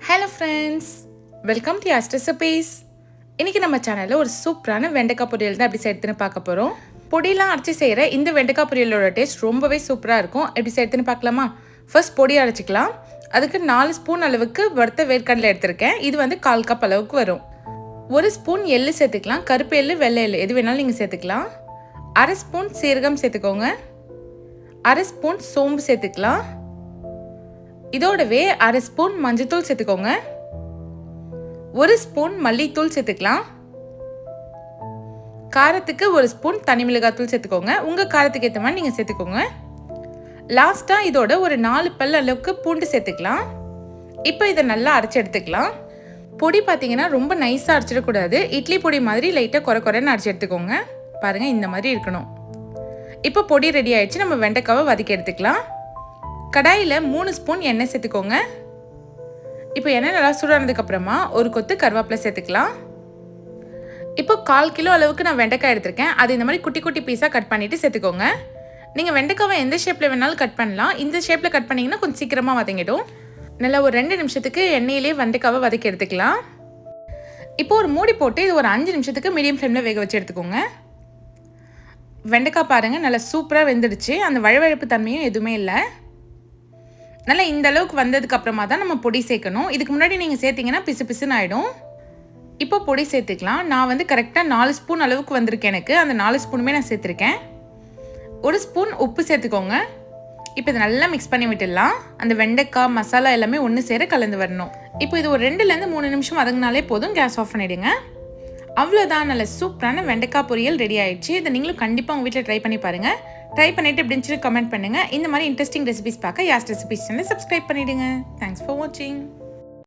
Hello friends, welcome to Yas recipes. இன்றைக்கி நம்ம சேனலில் ஒரு சூப்பரான வெண்டைக்காய் பொரியல் தான் எப்படி செய்யறதுன்னு பார்க்க போகிறோம். பொடியெலாம் அரைச்சி செய்கிற இந்த வெண்டைக்காய் பொரியலோட டேஸ்ட் ரொம்பவே சூப்பராக இருக்கும். எப்படி செய்யறதுன்னு பார்க்கலாமா? ஃபர்ஸ்ட் பொடி அரைச்சிக்கலாம். அதுக்கு 4 ஸ்பூன் அளவுக்கு வறுத்த வேர்க்கடலை எடுத்திருக்கேன். இது வந்து 1/4 கப் அளவுக்கு வரும். 1 ஸ்பூன் எள்ளு சேர்த்துக்கலாம். கருப்பு எள்ளு, வெள்ளை எள்ளு எது வேணாலும் நீங்கள் சேர்த்துக்கலாம். 1/2 ஸ்பூன் சீரகம் சேர்த்துக்கோங்க. 1/2 ஸ்பூன் சோம்பு சேர்த்துக்கலாம். இதோடவே 1/2 ஸ்பூன் மஞ்சத்தூள் சேர்த்துக்கோங்க. 1 ஸ்பூன் மல்லித்தூள் சேர்த்துக்கலாம். காரத்துக்கு 1 ஸ்பூன் தனி மிளகாத்தூள் சேர்த்துக்கோங்க. உங்கள் காரத்துக்கு ஏற்ற மாதிரி நீங்கள் சேர்த்துக்கோங்க. லாஸ்ட்டாக இதோட ஒரு 4 பல் அளவுக்கு பூண்டு சேர்த்துக்கலாம். இப்போ இதை நல்லா அரைச்சி எடுத்துக்கலாம். பொடி பார்த்தீங்கன்னா ரொம்ப நைஸாக அரைச்சிடக்கூடாது. இட்லி பொடி மாதிரி லைட்டாக குறைன்னு அரைச்சி எடுத்துக்கோங்க. பாருங்கள், இந்த மாதிரி இருக்கணும். இப்போ பொடி ரெடி ஆயிடுச்சு. நம்ம வெண்டைக்காவை வதக்கி எடுத்துக்கலாம். கடாயில் 3 ஸ்பூன் எண்ணெய் சேர்த்துக்கோங்க. இப்போ எண்ணெய் நல்லா சூடானதுக்கப்புறமா ஒரு கொத்து கருவேப்பிலை சேர்த்துக்கலாம். இப்போ 1/4 கிலோ அளவுக்கு நான் வெண்டைக்காய் எடுத்திருக்கேன். அது இந்த மாதிரி குட்டி குட்டி பீஸாக கட் பண்ணிவிட்டு சேர்த்துக்கோங்க. நீங்கள் வெண்டைக்காவை எந்த ஷேப்பில் வேணாலும் கட் பண்ணலாம். இந்த ஷேப்பில் கட் பண்ணிங்கன்னா கொஞ்சம் சீக்கிரமாக வதங்கிடும். நல்லா ஒரு 2 நிமிஷத்துக்கு எண்ணெயிலே வெண்டைக்காவை வதக்கி எடுத்துக்கலாம். இப்போ ஒரு மூடி போட்டு இது ஒரு 5 நிமிஷத்துக்கு மீடியம் ஃப்ளேமில் வேக வச்சு எடுத்துக்கோங்க. வெண்டைக்காய் பாருங்கள், நல்லா சூப்பராக வெந்துடுச்சு. அந்த வழுவழுப்பு தன்மையும் எதுவுமே இல்லை. நல்லா இந்த அளவுக்கு வந்ததுக்கு அப்புறமா தான் நம்ம பொடி சேர்க்கணும். இதுக்கு முன்னாடி நீங்கள் சேர்த்திங்கன்னா பிசு பிசுன்னு ஆகிடும். இப்போ பொடி சேர்த்துக்கலாம். நான் வந்து கரெக்டாக 4 ஸ்பூன் அளவுக்கு வந்திருக்கு எனக்கு. அந்த 4 ஸ்பூனுமே நான் சேர்த்துருக்கேன். 1 ஸ்பூன் உப்பு சேர்த்துக்கோங்க. இப்போ இதை நல்லா மிக்ஸ் பண்ணி விட்டுடலாம். அந்த வெண்டைக்காய் மசாலா எல்லாமே ஒன்று சேர கலந்து வரணும். இப்போ இது ஒரு 2லேருந்து 3 நிமிஷம் வதங்கினாலே போதும். கேஸ் ஆஃப் பண்ணிவிடுங்க. அவ்வளோதான், நல்ல சூப்பரான வெண்டைக்காய் பொரியல் ரெடி ஆயிடுச்சு. இதை நீங்களும் கண்டிப்பாக உங்கள் வீட்டில் ட்ரை பண்ணி பாருங்கள். ட்ரை பண்ணிவிட்டு எப்படின்னு சொல்லி கமெண்ட் பண்ணுங்கள். இந்த மாதிரி இன்ட்ரெஸ்டிங் ரெசிபிஸ் பார்க்க யாஸ் ரெசிபிஸ் சேனலை சப்ஸ்கிரைப் பண்ணிவிடுங்க. தேங்க்ஸ் ஃபார் வாட்சிங்.